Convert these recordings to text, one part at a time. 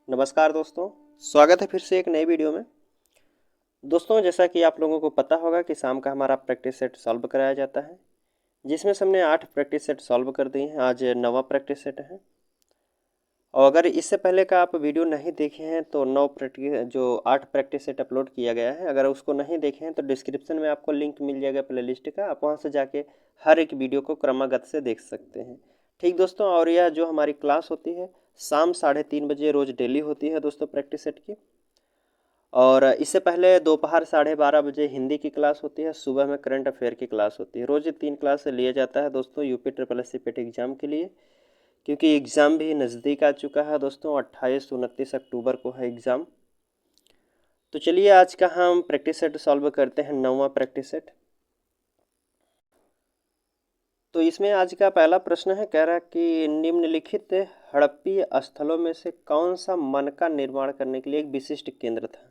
नमस्कार दोस्तों, स्वागत है फिर से एक नई वीडियो में। दोस्तों, जैसा कि आप लोगों को पता होगा कि शाम का हमारा प्रैक्टिस सेट सॉल्व कराया जाता है, जिसमें से हमने 8 प्रैक्टिस सेट सॉल्व कर दिए हैं। आज 9वां प्रैक्टिस सेट है। और अगर इससे पहले का आप वीडियो नहीं देखे हैं तो 9 प्रैक्टिस जो 8 प्रैक्टिस सेट अपलोड किया गया है, अगर उसको नहीं देखे हैं तो डिस्क्रिप्शन में आपको लिंक मिल जाएगा प्लेलिस्ट का। आप वहाँ से जाके हर एक वीडियो को क्रमागत से देख सकते हैं। ठीक दोस्तों, और यह जो हमारी क्लास होती है शाम 3:30 बजे रोज़ डेली होती है दोस्तों प्रैक्टिस सेट की। और इससे पहले दोपहर 12:30 बजे हिंदी की क्लास होती है। सुबह में करंट अफेयर की क्लास होती है। रोज़ 3 क्लास लिया जाता है दोस्तों यूपी ट्रिपल एस सी पेट एग्ज़ाम के लिए, क्योंकि एग्ज़ाम भी नज़दीक आ चुका है दोस्तों। 28-29 अक्टूबर को है एग्ज़ाम। तो चलिए आज का हम प्रैक्टिस सेट सॉल्व करते हैं, 9वां प्रैक्टिस सेट। तो इसमें आज का पहला प्रश्न है, कह रहा है कि निम्नलिखित हड़प्पीय स्थलों में से कौन सा मन का निर्माण करने के लिए एक विशिष्ट केंद्र था।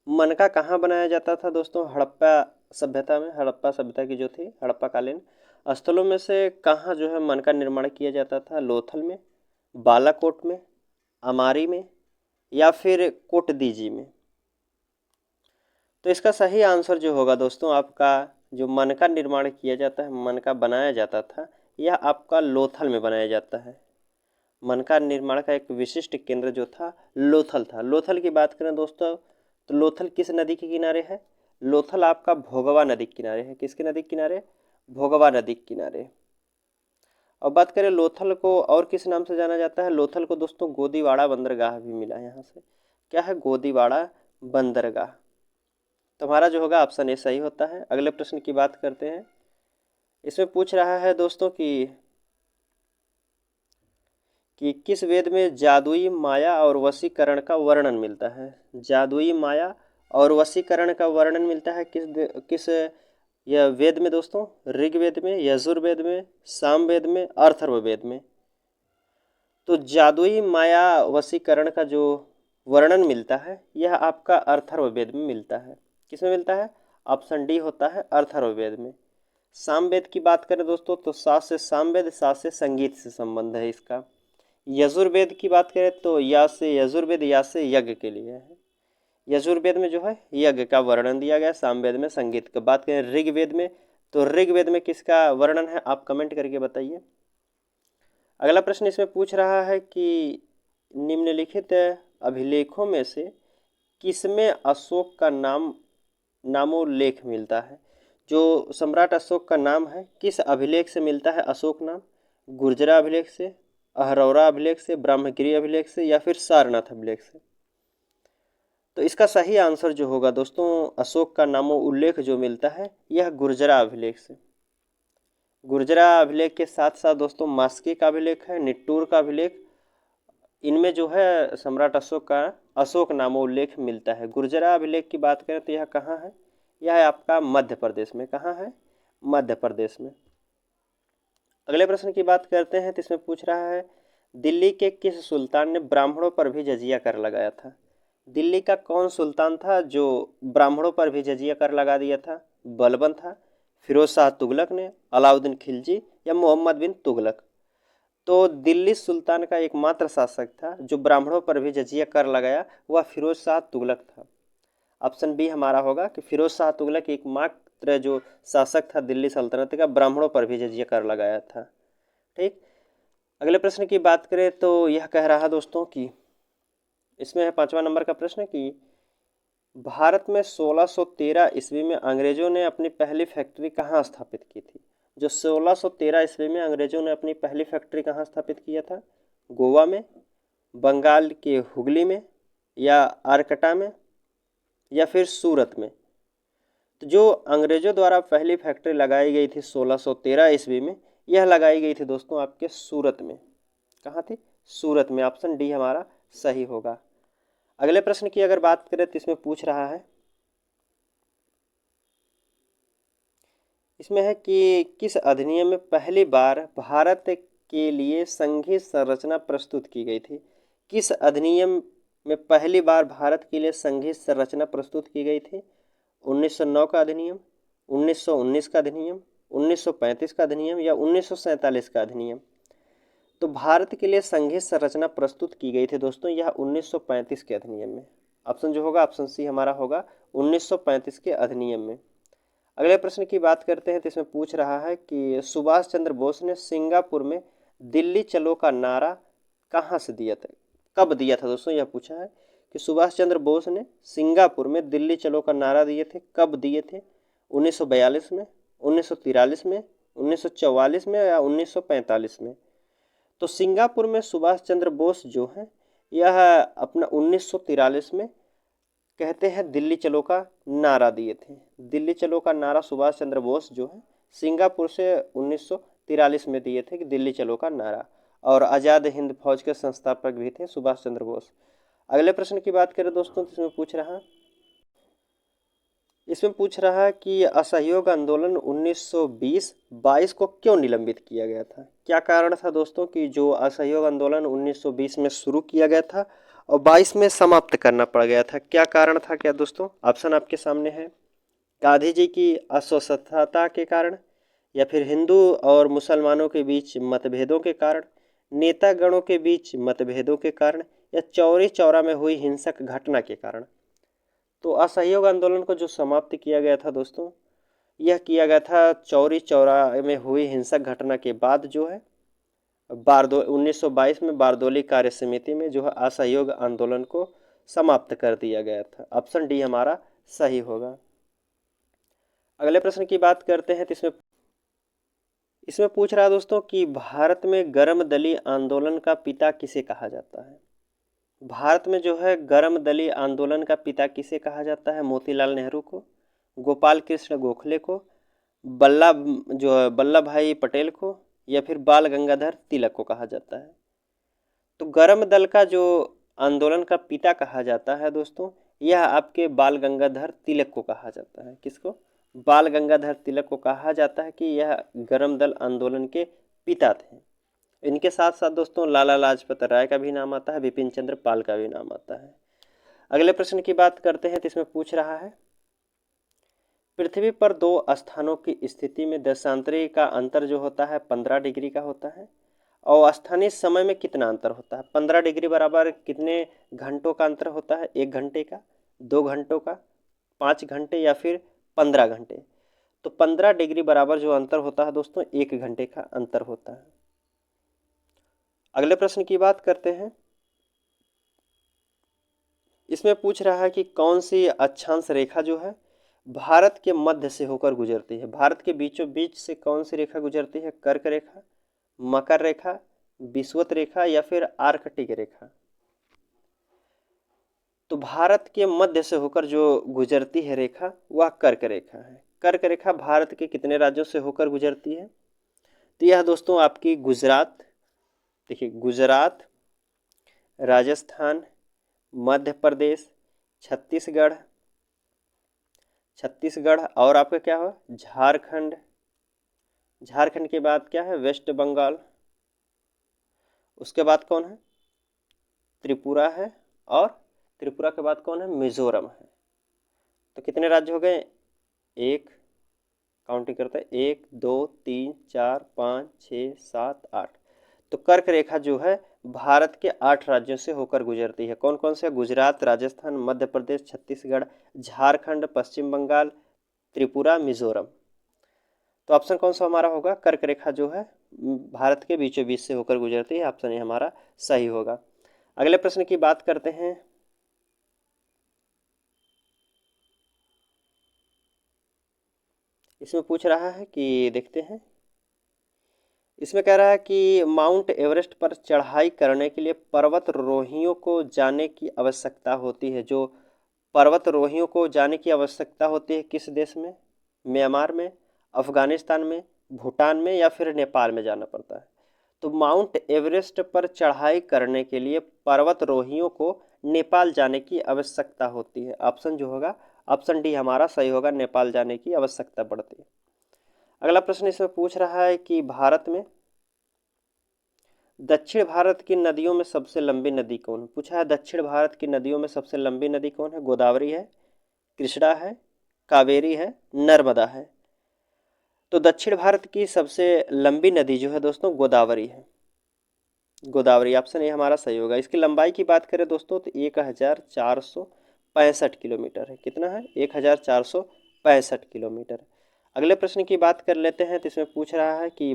मनका कहाँ बनाया जाता था दोस्तों? हड़प्पा सभ्यता में। हड़प्पा सभ्यता की जो थी हड़प्पा कालीन स्थलों में से कहाँ जो है मन का निर्माण किया जाता था? लोथल में, बालाकोट में, अमारी में, या फिर कोटदीजी में। तो इसका सही आंसर जो होगा दोस्तों आपका, जो मन का निर्माण किया जाता है, मन का बनाया जाता था, यह आपका लोथल में बनाया जाता है। मन का निर्माण का एक विशिष्ट केंद्र जो था लोथल था। लोथल की बात करें दोस्तों तो लोथल किस नदी के किनारे है? लोथल आपका भोगवा नदी के किनारे है। किसके नदी के किनारे? भोगवा नदी के किनारे। अब बात करें लोथल को और किस नाम से जाना जाता है? लोथल को दोस्तों गोदीवाड़ा बंदरगाह भी मिला है यहाँ से। क्या है? गोदीवाड़ा बंदरगाह। तुम्हारा जो होगा ऑप्शन ए सही होता है। अगले प्रश्न की बात करते हैं। इसमें पूछ रहा है दोस्तों कि किस वेद में जादुई माया और वशीकरण का वर्णन मिलता है? जादुई माया और वशीकरण का वर्णन मिलता है किस यह वेद में दोस्तों? ऋग्वेद में, यजुर्वेद में, सामवेद में, अथर्ववेद में। तो जादुई माया वशीकरण का जो वर्णन मिलता है यह आपका अथर्ववेद में मिलता है। किसमें मिलता है? ऑप्शन डी होता है अथर्ववेद में। सामवेद की बात करें दोस्तों तो सात से सामवेद, सात से संगीत से संबंध है इसका। यजुर्वेद की बात करें तो या से यजुर्वेद, या से यज्ञ के लिए है। यजुर्वेद में जो है यज्ञ का वर्णन दिया गया, सामवेद में संगीत का। बात करें ऋग्वेद में तो ऋग्वेद में किसका वर्णन है? आप कमेंट करके बताइए। अगला प्रश्न इसमें पूछ रहा है कि निम्नलिखित अभिलेखों में से किसमें अशोक का नामोल्लेख मिलता है? जो सम्राट अशोक का नाम है किस अभिलेख से मिलता है अशोक नाम? गुर्जरा अभिलेख से, अहरौरा अभिलेख से, ब्रह्मगिरी अभिलेख से, या फिर सारनाथ अभिलेख से। तो इसका सही आंसर जो होगा दोस्तों, अशोक का नामो उल्लेख जो मिलता है यह गुर्जरा अभिलेख से। गुर्जरा अभिलेख के साथ साथ दोस्तों मास्की का अभिलेख है, निट्टूर का अभिलेख। इनमें जो है सम्राट अशोक का अशोक नामो उल्लेख मिलता है। गुर्जरा अभिलेख की बात करें तो यह कहाँ है? यह है आपका मध्य प्रदेश में। कहाँ है? मध्य प्रदेश में। अगले प्रश्न की बात करते हैं तो इसमें पूछ रहा है दिल्ली के किस सुल्तान ने ब्राह्मणों पर भी जजिया कर लगाया था? दिल्ली का कौन सुल्तान था जो ब्राह्मणों पर भी जजिया कर लगा दिया था? बलबन था, फिरोज शाह तुगलक ने, अलाउद्दीन खिलजी, या मोहम्मद बिन तुगलक। तो दिल्ली सुल्तान का एकमात्र शासक था जो ब्राह्मणों पर भी जजिया कर लगाया, वह फिरोज शाह तुगलक था। ऑप्शन बी हमारा होगा कि फिरोज शाह तुगलक एकमात्र जो शासक था दिल्ली सल्तनत का, ब्राह्मणों पर भी जजिया कर लगाया था। ठीक। अगले प्रश्न की बात करें तो यह कह रहा दोस्तों कि इसमें है 5वां नंबर का प्रश्न कि भारत में 1613 ईस्वी में अंग्रेजों ने अपनी पहली फैक्ट्री कहाँ स्थापित की थी? जो 1613 ईस्वी में अंग्रेजों ने अपनी पहली फैक्ट्री कहाँ स्थापित किया था? गोवा में, बंगाल के हुगली में, या आरकटा में, या फिर सूरत में। तो जो अंग्रेजों द्वारा पहली फैक्ट्री लगाई गई थी 1613 ईस्वी में, यह लगाई गई थी दोस्तों आपके सूरत में। कहाँ थी? सूरत में। ऑप्शन डी हमारा सही होगा। अगले प्रश्न की अगर बात करें तो इसमें पूछ रहा है, इसमें है कि किस अधिनियम में पहली बार भारत के लिए संघीय संरचना प्रस्तुत की गई थी? किस अधिनियम में पहली बार भारत के लिए संघीय संरचना प्रस्तुत की गई थी? 1909 का अधिनियम, 1919 का अधिनियम, 1935 का अधिनियम, या 1947 का अधिनियम। तो भारत के लिए संघीय संरचना प्रस्तुत की गई थी दोस्तों, यह 1935 के अधिनियम में। ऑप्शन जो होगा ऑप्शन सी हमारा होगा 1935 के अधिनियम में। अगले प्रश्न की बात करते हैं तो इसमें पूछ रहा है कि सुभाष चंद्र बोस ने सिंगापुर में दिल्ली चलो का नारा कहाँ से दिया था, कब दिया था दोस्तों, यह पूछा है कि सुभाष चंद्र बोस ने सिंगापुर में दिल्ली चलो का नारा दिए थे, कब दिए थे, 1942 में, 1943 में, 1944 में या 1945 में। तो सिंगापुर में सुभाष चंद्र बोस जो है यह अपना 1943 में कहते हैं दिल्ली चलो का नारा दिए थे। दिल्ली चलो का नारा सुभाष चंद्र बोस जो है सिंगापुर से 1943 में दिए थे कि दिल्ली चलो का नारा, और आज़ाद हिंद फौज के संस्थापक भी थे सुभाष चंद्र बोस। अगले प्रश्न की बात करें दोस्तों तो इसमें पूछ रहा है कि असहयोग आंदोलन 1920-22 को क्यों निलंबित किया गया था। क्या कारण था दोस्तों कि जो असहयोग आंदोलन 1920 में शुरू किया गया था और 22 में समाप्त करना पड़ गया था, क्या कारण था क्या दोस्तों। ऑप्शन आपके सामने है, गांधी जी की अस्वस्थता के कारण, या फिर हिंदू और मुसलमानों के बीच मतभेदों के कारण, नेतागणों के बीच मतभेदों के कारण, या चौरी चौरा में हुई हिंसक घटना के कारण। तो असहयोग आंदोलन को जो समाप्त किया गया था दोस्तों, यह किया गया था चौरी चौरा में हुई हिंसक घटना के बाद जो है 1922 में बारदोली कार्य समिति में जो है असहयोग आंदोलन को समाप्त कर दिया गया था। ऑप्शन डी हमारा सही होगा। अगले प्रश्न की बात करते हैं तो इसमें पूछ रहा है दोस्तों कि भारत में गर्म दली आंदोलन का पिता किसे कहा जाता है। भारत में जो है गर्म दली आंदोलन का पिता किसे कहा जाता है, मोतीलाल नेहरू को, गोपाल कृष्ण गोखले को, वल्लभ भाई पटेल को, या फिर बाल गंगाधर तिलक को कहा जाता है। तो गर्म दल का जो आंदोलन का पिता कहा जाता है दोस्तों, यह आपके बाल गंगाधर तिलक को कहा जाता है। किसको, बाल गंगाधर तिलक को कहा जाता है कि यह गर्म दल आंदोलन के पिता थे। इनके साथ साथ दोस्तों लाला लाजपत राय का भी नाम आता है, बिपिन चंद्र पाल का भी नाम आता है। अगले प्रश्न की बात करते हैं तो इसमें पूछ रहा है, पृथ्वी पर दो स्थानों की स्थिति में देशांतरी का अंतर जो होता है 15 डिग्री का होता है, और स्थानीय समय में कितना अंतर होता है। 15 डिग्री बराबर कितने घंटों का अंतर होता है, 1 घंटे का, 2 घंटों का, 5 घंटे या फिर 15 घंटे। तो 15 डिग्री बराबर जो अंतर होता है दोस्तों 1 घंटे का अंतर होता है। अगले प्रश्न की बात करते हैं, इसमें पूछ रहा है कि कौन सी अक्षांश रेखा जो है भारत के मध्य से होकर गुजरती है। भारत के बीचों बीच से कौन सी रेखा गुजरती है, कर्क रेखा, मकर रेखा, विषुवत रेखा, या फिर आर्कटिक रेखा। तो भारत के मध्य से होकर जो गुजरती है रेखा वह कर्क रेखा है। कर्क रेखा भारत के कितने राज्यों से होकर गुजरती है, तो यह दोस्तों आपकी गुजरात, देखिए गुजरात, राजस्थान, मध्य प्रदेश, छत्तीसगढ़ और आपका क्या हुआ झारखंड। झारखंड के बाद क्या है वेस्ट बंगाल, उसके बाद कौन है त्रिपुरा है, और त्रिपुरा के बाद कौन है मिजोरम है। तो कितने राज्य हो गए, एक, काउंटिंग करते हैं 1 2 3 4 5 6 7 8। तो कर्क रेखा जो है भारत के 8 राज्यों से होकर गुजरती है। कौन कौन से, गुजरात, राजस्थान, मध्य प्रदेश, छत्तीसगढ़, झारखंड, पश्चिम बंगाल, त्रिपुरा, मिजोरम। तो ऑप्शन कौन सा हमारा होगा, कर्क रेखा जो है भारत के बीचों बीच से होकर गुजरती है, ऑप्शन ये हमारा सही होगा। अगले प्रश्न की बात करते हैं, इसमें पूछ रहा है कि देखते हैं, इसमें कह रहा है कि माउंट एवरेस्ट पर चढ़ाई करने के लिए पर्वतारोहियों को जाने की आवश्यकता होती है। जो पर्वतारोहियों को जाने की आवश्यकता होती है किस देश में, म्यांमार में, अफगानिस्तान में, भूटान में, या फिर नेपाल में जाना पड़ता है। तो माउंट एवरेस्ट पर चढ़ाई करने के लिए पर्वतारोहियों को नेपाल जाने की आवश्यकता होती है। ऑप्शन जो होगा ऑप्शन डी हमारा सही होगा, नेपाल जाने की आवश्यकता पड़ती है। अगला प्रश्न इसमें पूछ रहा है कि भारत में दक्षिण भारत की नदियों में सबसे लंबी नदी कौन है। पूछा है दक्षिण भारत की नदियों में सबसे लंबी नदी कौन है, गोदावरी है, कृष्णा है, कावेरी है, नर्मदा है। तो दक्षिण भारत की सबसे लंबी नदी जो है दोस्तों गोदावरी है। गोदावरी, ऑप्शन ए हमारा सही होगा। इसकी लंबाई की बात करें दोस्तों तो 1465 किलोमीटर है। कितना है? 1465 किलोमीटर। अगले प्रश्न की बात कर लेते हैं तो इसमें पूछ रहा है कि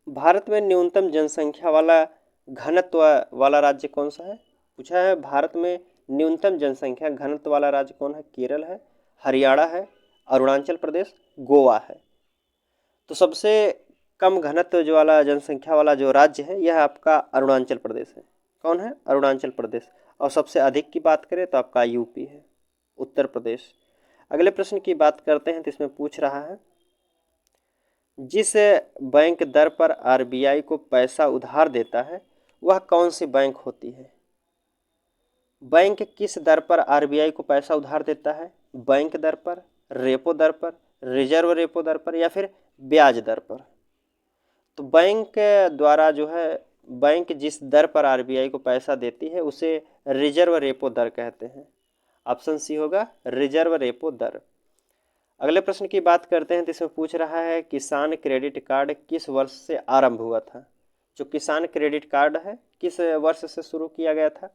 भारत में न्यूनतम जनसंख्या वाला घनत्व वाला राज्य कौन सा है? पूछा है भारत में न्यूनतम जनसंख्या घनत्व वाला राज्य कौन है? केरल है, हरियाणा है, अरुणाचल प्रदेश, गोवा है। तो सबसे कम घनत्व जो वाला जनसंख्या वाला जो राज्य है यह आपका अरुणाचल प्रदेश है। कौन है? अरुणाचल प्रदेश। और सबसे अधिक की बात करें तो आपका यूपी है, उत्तर प्रदेश। अगले प्रश्न की बात करते हैं तो इसमें पूछ रहा है जिस बैंक दर पर आरबीआई को पैसा उधार देता है वह कौन सी बैंक होती है? बैंक किस दर पर आरबीआई को पैसा उधार देता है? बैंक दर पर, रेपो दर पर, रिजर्व रेपो दर पर या फिर ब्याज दर पर? तो बैंक द्वारा जो है बैंक जिस दर पर आरबीआई को पैसा देती है उसे रिजर्व रेपो दर कहते हैं। ऑप्शन सी होगा रिजर्व रेपो दर। अगले प्रश्न की बात करते हैं तो इसमें पूछ रहा है किसान क्रेडिट कार्ड किस वर्ष से आरंभ हुआ था? जो किसान क्रेडिट कार्ड है किस वर्ष से शुरू किया गया था?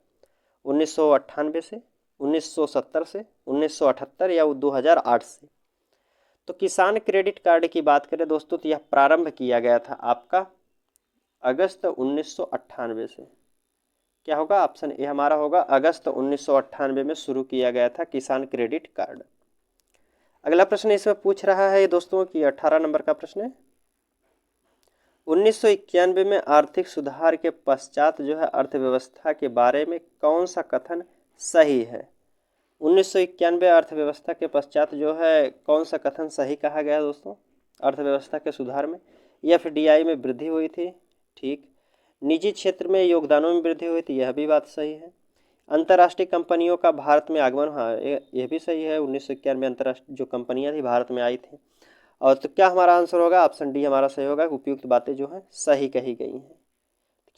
1998 से, 1970 से, 1978 या 2008 से? तो किसान क्रेडिट कार्ड की बात करें दोस्तों तो यह प्रारंभ किया गया था आपका अगस्त 1998 से। क्या होगा? ऑप्शन ए हमारा होगा अगस्त 1998 में शुरू किया गया था किसान क्रेडिट कार्ड। अगला प्रश्न इसमें पूछ रहा है दोस्तों कि 18 नंबर का प्रश्न है 1991 में आर्थिक सुधार के पश्चात जो है अर्थव्यवस्था के बारे में कौन सा कथन सही है? 1991 अर्थव्यवस्था के पश्चात जो है कौन सा कथन सही कहा गया दोस्तों? अर्थव्यवस्था के सुधार में एफडीआई में वृद्धि हुई थी, ठीक। निजी क्षेत्र में योगदानों में वृद्धि हुई थी, यह भी बात सही है। अंतर्राष्ट्रीय कंपनियों का भारत में आगमन, हाँ यह भी सही है। 1991 में अंतर्राष्ट्रीय जो कंपनियां थी भारत में आई थी। और तो क्या हमारा आंसर होगा? ऑप्शन डी हमारा सही होगा। उपयुक्त बातें जो हैं सही कही गई हैं।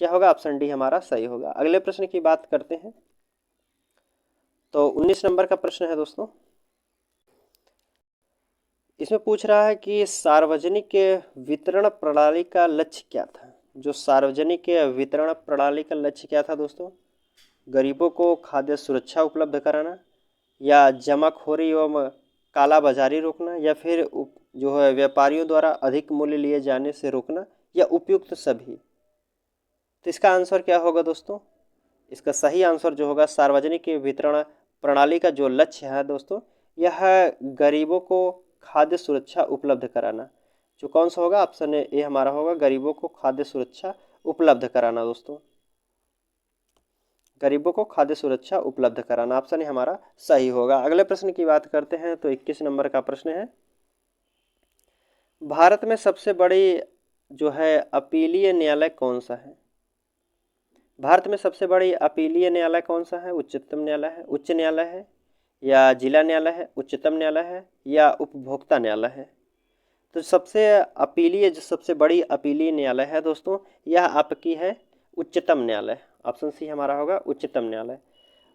क्या होगा? ऑप्शन डी हमारा सही होगा। अगले प्रश्न की बात करते हैं तो 19 नंबर का प्रश्न है दोस्तों, इसमें पूछ रहा है कि सार्वजनिक वितरण प्रणाली का लक्ष्य क्या था? जो सार्वजनिक वितरण प्रणाली का लक्ष्य क्या था दोस्तों? गरीबों को खाद्य सुरक्षा उपलब्ध कराना, या जमाखोरी एवं कालाबाजारी रोकना, या फिर जो है व्यापारियों द्वारा अधिक मूल्य लिए जाने से रोकना, या उपयुक्त सभी? तो इसका आंसर क्या होगा दोस्तों? इसका सही आंसर जो होगा सार्वजनिक वितरण प्रणाली का जो लक्ष्य है दोस्तों यह है गरीबों को खाद्य सुरक्षा उपलब्ध कराना। जो कौन सा होगा? ऑप्शन ए हमारा होगा गरीबों को खाद्य सुरक्षा उपलब्ध कराना दोस्तों। गरीबों को खाद्य सुरक्षा उपलब्ध कराना, ऑप्शन हमारा सही होगा। अगले प्रश्न की बात करते हैं तो 21 नंबर का प्रश्न है भारत में सबसे बड़ी जो है अपीलीय न्यायालय कौन सा है? भारत में सबसे बड़ी अपीलीय न्यायालय कौन सा है? उच्चतम न्यायालय है, उच्च न्यायालय है, या जिला न्यायालय है, उच्चतम न्यायालय है, या उपभोक्ता न्यायालय है? तो जो सबसे बड़ी अपीलीय न्यायालय है दोस्तों यह आपकी है उच्चतम न्यायालय। ऑप्शन सी हमारा होगा उच्चतम न्यायालय।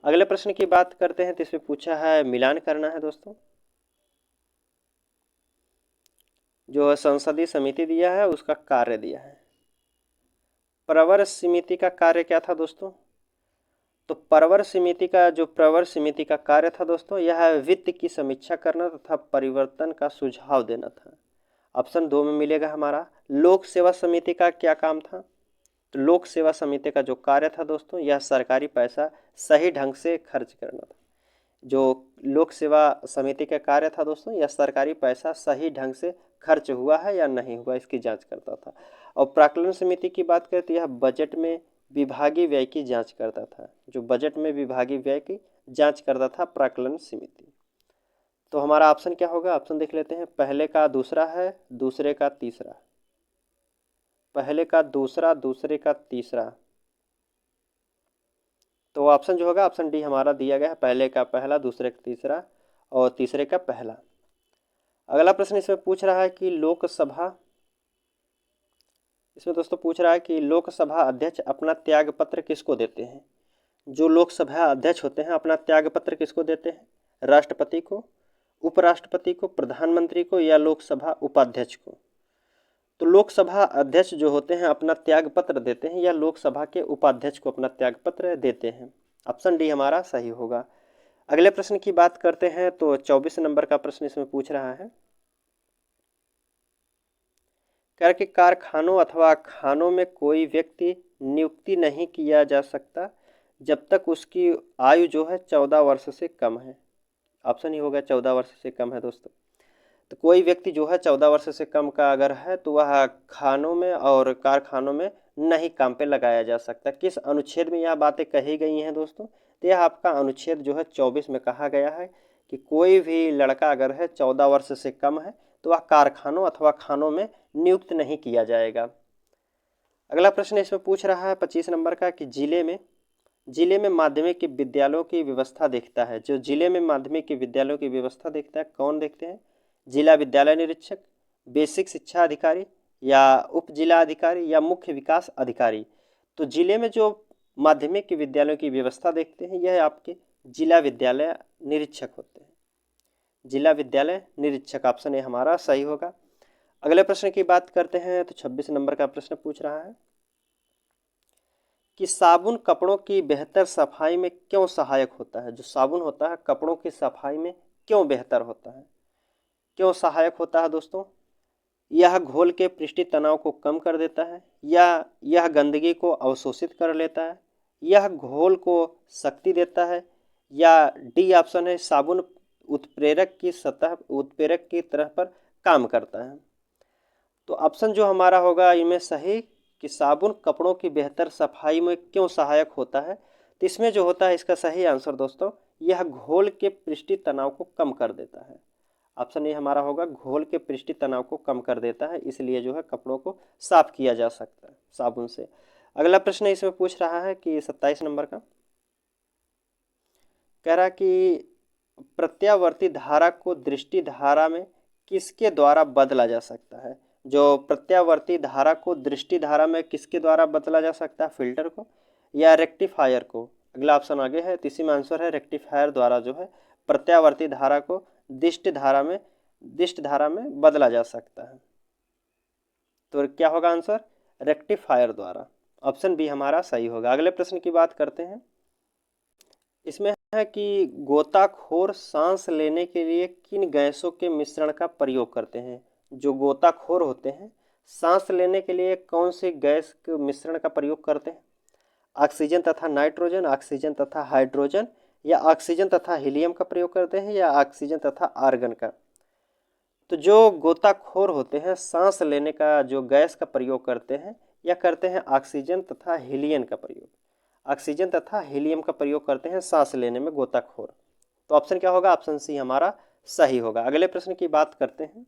अगले प्रश्न की बात करते हैं तो इसमें पूछा है मिलान करना है दोस्तों। जो संसदीय समिति दिया है उसका कार्य दिया है। प्रवर समिति का कार्य क्या था दोस्तों? तो प्रवर समिति का कार्य था दोस्तों यह वित्त की समीक्षा करना तथा परिवर्तन का सुझाव देना था। ऑप्शन 2 में मिलेगा हमारा। लोक सेवा समिति का क्या काम था? तो लोक सेवा समिति का जो कार्य था दोस्तों यह सरकारी पैसा सही ढंग से खर्च करना था। जो लोक सेवा समिति का कार्य था दोस्तों यह सरकारी पैसा सही ढंग से खर्च हुआ है या नहीं हुआ इसकी जांच करता था। और प्राक्कलन समिति की बात करें तो यह बजट में विभागीय व्यय की जांच करता था। जो बजट में विभागीय व्यय की जांच करता था प्राक्कलन समिति। तो हमारा ऑप्शन क्या होगा? ऑप्शन देख लेते हैं। पहले का दूसरा है, दूसरे का तीसरा। पहले का दूसरा, दूसरे का तीसरा। तो ऑप्शन जो होगा ऑप्शन डी हमारा दिया गया है। पहले का पहला, दूसरे का तीसरा और तीसरे का पहला। अगला प्रश्न इसमें पूछ रहा है कि लोकसभा अध्यक्ष अपना त्यागपत्र किसको देते हैं? जो लोकसभा अध्यक्ष होते हैं अपना त्यागपत्र किसको देते हैं? राष्ट्रपति को, उपराष्ट्रपति को, प्रधानमंत्री को, या लोकसभा उपाध्यक्ष को? तो लोकसभा अध्यक्ष जो होते हैं अपना त्याग पत्र देते हैं या लोकसभा के उपाध्यक्ष को अपना त्याग पत्र देते हैं। ऑप्शन डी हमारा सही होगा। अगले प्रश्न की बात करते हैं तो 24 नंबर का प्रश्न इसमें पूछ रहा है, कह कि कारखानों अथवा खानों में कोई व्यक्ति नियुक्ति नहीं किया जा सकता जब तक उसकी आयु जो है 14 वर्ष से कम है। ऑप्शन ही होगा 14 वर्ष से कम है दोस्तों। तो कोई व्यक्ति जो है 14 वर्ष से कम का अगर है तो वह खानों में और कारखानों में नहीं काम पे लगाया जा सकता। किस अनुच्छेद में यह बातें कही गई हैं दोस्तों? तो यह आपका अनुच्छेद जो है 24 में कहा गया है कि कोई भी लड़का अगर है 14 वर्ष से कम है तो वह कारखानों अथवा खानों में नियुक्त नहीं किया जाएगा। अगला प्रश्न इसमें पूछ रहा है 25 नंबर का कि जिले में माध्यमिक विद्यालयों की व्यवस्था देखता है। जो जिले में माध्यमिक विद्यालयों की व्यवस्था देखता है कौन देखते हैं? जिला विद्यालय निरीक्षक, बेसिक शिक्षा अधिकारी या उप जिला अधिकारी या मुख्य विकास अधिकारी। तो जिले में जो माध्यमिक विद्यालयों की व्यवस्था देखते हैं यह आपके जिला विद्यालय निरीक्षक होते हैं। जिला विद्यालय निरीक्षक, ऑप्शन ए हमारा सही होगा। अगले प्रश्न की बात करते हैं तो 26 नंबर का प्रश्न पूछ रहा है कि साबुन कपड़ों की बेहतर सफाई में क्यों सहायक होता है? जो साबुन होता है कपड़ों की सफाई में क्यों बेहतर होता है, क्यों सहायक होता है दोस्तों? यह घोल के पृष्ठीय तनाव को कम कर देता है या यह गंदगी को अवशोषित कर लेता है, यह घोल को शक्ति देता है या डी ऑप्शन है साबुन उत्प्रेरक की तरह पर काम करता है। तो ऑप्शन जो हमारा होगा इनमें सही कि साबुन कपड़ों की बेहतर सफाई में क्यों सहायक होता है, तो इसमें जो होता है इसका सही आंसर दोस्तों यह घोल के पृष्ठीय तनाव को कम कर देता है। ऑप्शन ए हमारा होगा घोल के पृष्ठीय तनाव को कम कर देता है, इसलिए जो है कपड़ों को साफ किया जा सकता है साबुन से। अगला प्रश्न इसमें पूछ रहा है कि 27 नंबर का, कह रहा कि प्रत्यावर्ती धारा को दृष्टि धारा में किसके द्वारा बदला जा सकता है? जो प्रत्यावर्ती धारा को दृष्टि धारा में किसके द्वारा बदला जा सकता है? फिल्टर को या रेक्टिफायर को? अगला ऑप्शन आगे है, तो इसी में आंसर है रेक्टिफायर द्वारा जो है प्रत्यावर्ती धारा को दिष्ट धारा में बदला जा सकता है। तो क्या होगा आंसर? रेक्टिफायर द्वारा। ऑप्शन बी हमारा सही होगा। अगले प्रश्न की बात करते हैं, इसमें है कि गोताखोर सांस लेने के लिए किन गैसों के मिश्रण का प्रयोग करते हैं? जो गोताखोर होते हैं सांस लेने के लिए कौन सी गैस के मिश्रण का प्रयोग करते हैं? ऑक्सीजन तथा नाइट्रोजन, ऑक्सीजन तथा हाइड्रोजन या ऑक्सीजन तथा हीलियम का प्रयोग करते हैं या ऑक्सीजन तथा आर्गन का? तो जो गोताखोर होते हैं सांस लेने का जो गैस का प्रयोग करते हैं या करते हैं ऑक्सीजन तथा हीलियम का प्रयोग, ऑक्सीजन तथा हीलियम का प्रयोग करते हैं सांस लेने में गोताखोर। तो ऑप्शन क्या होगा? ऑप्शन सी हमारा सही होगा। अगले प्रश्न की बात करते हैं,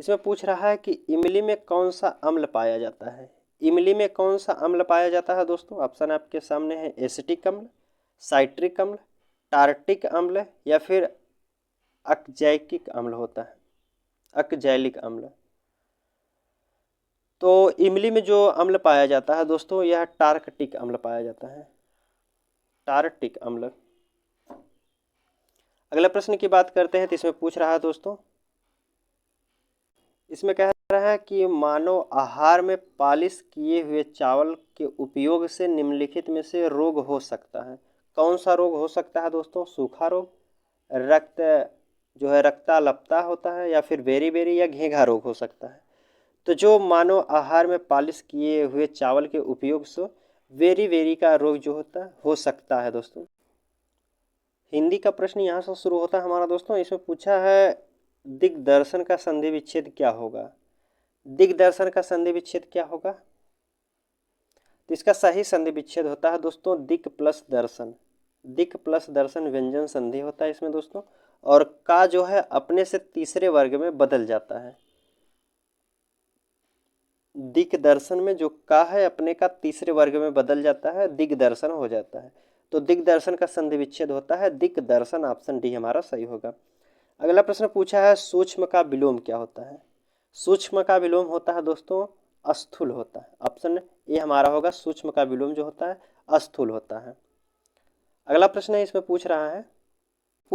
इसमें पूछ रहा है कि इमली में कौन सा अम्ल पाया जाता है? इमली में कौन सा अम्ल पाया जाता है दोस्तों? ऑप्शन आपके सामने है एसिटिक अम्ल, साइट्रिक अम्ल, टार्टिक अम्ल या फिर अकजैकिक अम्ल होता है, अकजैलिक अम्ल। तो इमली में जो अम्ल पाया जाता है दोस्तों यह टार्कटिक अम्ल पाया जाता है, टार्टिक अम्ल। अगले प्रश्न की बात करते हैं तो इसमें पूछ रहा है दोस्तों, इसमें कह रहा है कि मानव आहार में पालिश किए हुए चावल के उपयोग से निम्नलिखित में से रोग हो सकता है। कौन सा रोग हो सकता है दोस्तों? सूखा रोग, रक्त जो है रक्ताल्पता होता है या फिर बेरी या घेंघा रोग हो सकता है। तो जो मानव आहार में पालिश किए हुए चावल के उपयोग से बेरी का रोग जो होता है हो सकता है दोस्तों। हिंदी का प्रश्न यहाँ से शुरू होता है हमारा दोस्तों। इसमें पूछा है दिग्दर्शन का संधि विच्छेद क्या होगा? दिग्दर्शन का संधि विच्छेद क्या होगा? तो इसका सही संधि विच्छेद होता है दोस्तों दिक् प्लस दर्शन। दिक् प्लस दर्शन व्यंजन संधि होता है इसमें दोस्तों, और का जो है अपने से तीसरे वर्ग में बदल जाता है। दिक् दर्शन में जो का है अपने का तीसरे वर्ग में बदल जाता है, दिग्दर्शन हो जाता है। तो दिग्दर्शन का संधि विच्छेद होता है दिक् दर्शन। ऑप्शन डी हमारा सही होगा। अगला प्रश्न पूछा है सूक्ष्म का विलोम क्या होता है? सूक्ष्म का विलोम होता है दोस्तों स्थूल होता है। ऑप्शन ए हमारा होगा सूक्ष्म का विलोम जो होता है स्थूल होता है। अगला प्रश्न है इसमें पूछ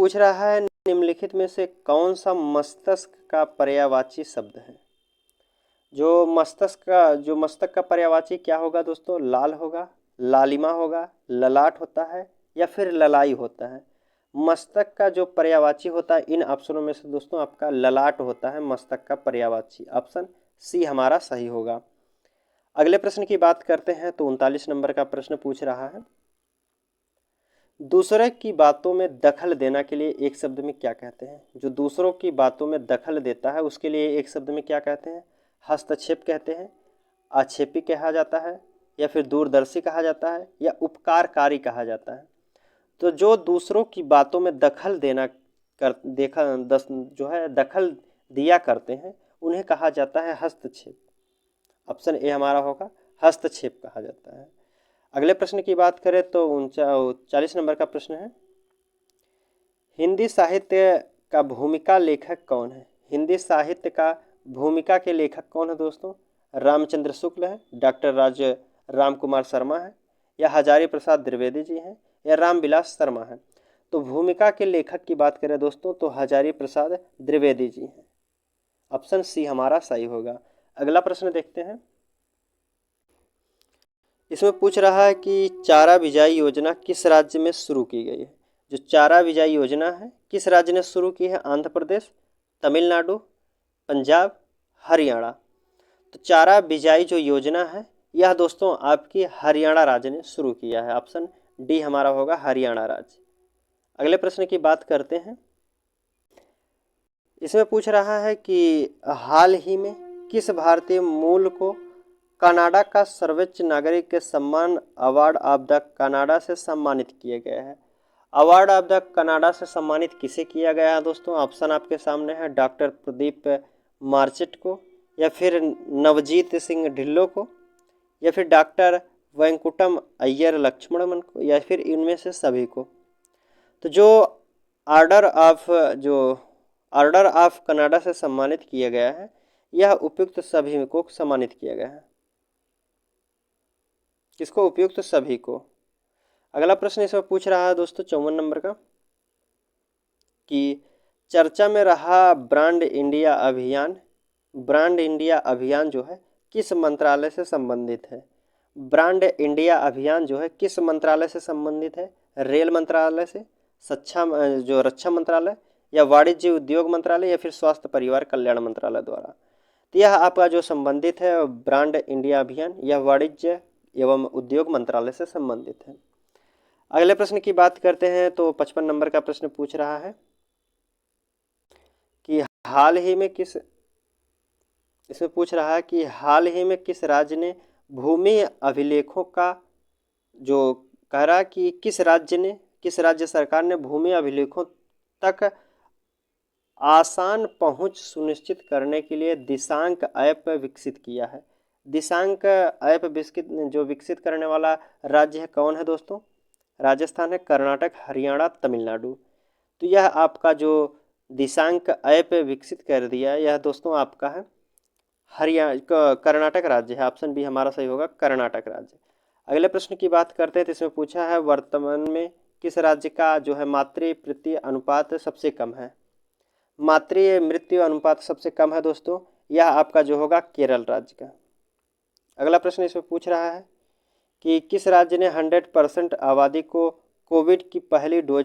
रहा है निम्नलिखित में से कौन सा मस्तिष्क का पर्यायवाची शब्द है? जो मस्तक का पर्यायवाची क्या होगा दोस्तों? लाल होगा, लालिमा होगा, ललाट होता है या फिर ललाई होता है। मस्तक का जो पर्यायवाची होता है इन ऑप्शनों में से दोस्तों आपका ललाट होता है मस्तक का पर्यायवाची। ऑप्शन सी हमारा सही होगा। अगले प्रश्न की बात करते हैं तो 39 नंबर का प्रश्न पूछ रहा है, दूसरे की बातों में दखल देना के लिए एक शब्द में क्या कहते हैं? जो दूसरों की बातों में दखल देता है उसके लिए एक शब्द में क्या कहते हैं? हस्तक्षेप कहते हैं, आक्षेपी कहा जाता है या फिर दूरदर्शी कहा जाता है या उपकारकारी कहा जाता है। तो जो दूसरों की बातों में दखल देना कर देखा दस जो है दखल दिया करते हैं उन्हें कहा जाता है हस्तक्षेप। ऑप्शन ए हमारा होगा, हस्तक्षेप कहा जाता है। अगले प्रश्न की बात करें तो 40 नंबर का प्रश्न है, हिंदी साहित्य का भूमिका लेखक कौन है? हिंदी साहित्य का भूमिका के लेखक कौन है दोस्तों? रामचंद्र शुक्ल है, डॉक्टर राम कुमार शर्मा है या हजारी प्रसाद द्विवेदी जी हैं या रामविलास शर्मा है। तो भूमिका के लेखक की बात करें दोस्तों तो हजारी प्रसाद द्विवेदी जी हैं। ऑप्शन सी हमारा सही होगा। अगला प्रश्न देखते हैं, इसमें पूछ रहा है कि चारा बिजाई योजना किस राज्य में शुरू की गई है? जो चारा बिजाई योजना है किस राज्य ने शुरू की है? आंध्र प्रदेश, तमिलनाडु, पंजाब, हरियाणा। तो चारा बिजाई जो योजना है यह दोस्तों आपकी हरियाणा राज्य ने शुरू किया है। ऑप्शन डी हमारा होगा, हरियाणा राज्य। अगले प्रश्न की बात करते हैं, इसमें पूछ रहा है कि हाल ही में किस भारतीय मूल को कनाडा का सर्वोच्च नागरिक के सम्मान अवार्ड ऑफ द कनाडा से सम्मानित किया गया है? अवार्ड ऑफ द कनाडा से सम्मानित किसे किया गया है दोस्तों? ऑप्शन आपके सामने है, डॉक्टर प्रदीप मार्चेट को या फिर नवजीत सिंह ढिल्लो को या फिर डॉक्टर वेंकुटम अय्यर लक्ष्मणन को या फिर इनमें से सभी को। तो जो ऑर्डर ऑफ कनाडा से सम्मानित किया गया है यह उपयुक्त सभी को सम्मानित किया गया है। किसको? उपयुक्त सभी को। अगला प्रश्न इसमें पूछ रहा है दोस्तों 54 नंबर का, कि चर्चा में रहा ब्रांड इंडिया अभियान जो है किस मंत्रालय से संबंधित है? ब्रांड इंडिया अभियान जो है किस मंत्रालय से संबंधित है? रेल मंत्रालय से, रक्षा मंत्रालय या वाणिज्य उद्योग मंत्रालय या फिर स्वास्थ्य परिवार कल्याण मंत्रालय द्वारा। तो यह आपका जो संबंधित है ब्रांड इंडिया अभियान यह वाणिज्य एवं उद्योग मंत्रालय से संबंधित है। अगले प्रश्न की बात करते हैं तो 55 नंबर का प्रश्न पूछ रहा है कि हाल ही में किस राज्य ने भूमि अभिलेखों का जो कह रहा है कि किस राज्य सरकार ने भूमि अभिलेखों तक आसान पहुंच सुनिश्चित करने के लिए दिशांक ऐप विकसित किया है? दिशांक ऐप विकसित करने वाला राज्य है कौन है दोस्तों? राजस्थान है, कर्नाटक, हरियाणा, तमिलनाडु। तो यह आपका जो दिशांक ऐप विकसित कर दिया यह दोस्तों आपका है कर्नाटक राज्य है। ऑप्शन बी हमारा सही होगा, कर्नाटक राज्य। अगले प्रश्न की बात करते हैं तो इसमें पूछा है वर्तमान में किस राज्य का जो है मातृ मृत्यु अनुपात सबसे कम है? मातृ मृत्यु अनुपात सबसे कम है दोस्तों, यह आपका जो होगा केरल राज्य का। अगला प्रश्न इसमें पूछ रहा है कि किस राज्य ने 100% आबादी को कोविड की पहली डोज